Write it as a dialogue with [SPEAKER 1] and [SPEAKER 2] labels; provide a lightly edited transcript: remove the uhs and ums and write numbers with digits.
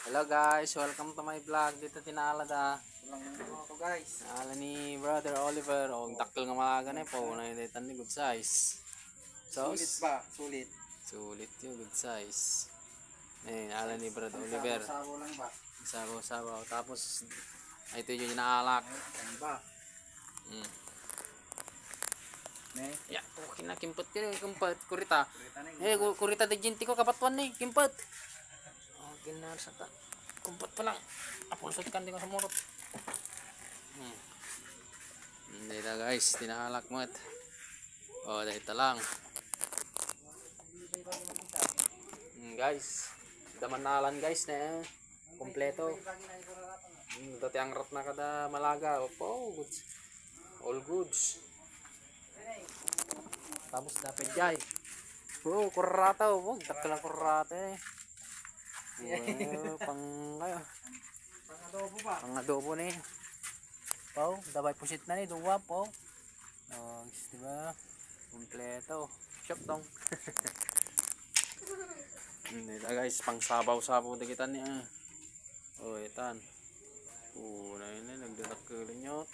[SPEAKER 1] Hello guys, welcome to my vlog. Dito tinalad
[SPEAKER 2] Walang mga ko guys.
[SPEAKER 1] Ala ni Brother Oliver. O, dakkel nga mga ganay po. Naitan ni good size.
[SPEAKER 2] Sulit ba? Sulit.
[SPEAKER 1] Sulit yung good size. Ala ni Brother Oliver.
[SPEAKER 2] Sabo lang ba?
[SPEAKER 1] Sabaw-sabaw. Tapos, ito yung inaalak.
[SPEAKER 2] Ano ba?
[SPEAKER 1] Ya, okay na. Kimpot ko yung kimpot. Kurita.
[SPEAKER 2] Kurita na
[SPEAKER 1] Kurita de jinti ko kapatuan ni. Kimpot. Okay na sa ta. Kumpot pa lang. Apulsot kan di ko sa murot. Hindi na guys, tinaalak mo ito. O, dahil lang. Guys, damanalan guys na kompleto. Dati ang rat na kada malaga. Opo, goods. All goods. Tapos dapat jay. Oh, kurata. Oh, dakla kurata eh. Pang kayo.
[SPEAKER 2] Pang adobo ba?
[SPEAKER 1] Pang adobo na eh. Pau, dabay pusit na ni duwa po. Oh, di ba? Kompleto. Shop dong. Ito guys, pang sabaw-sabaw di kita niya. Oh, itan. Na yun nagdadakil nyo.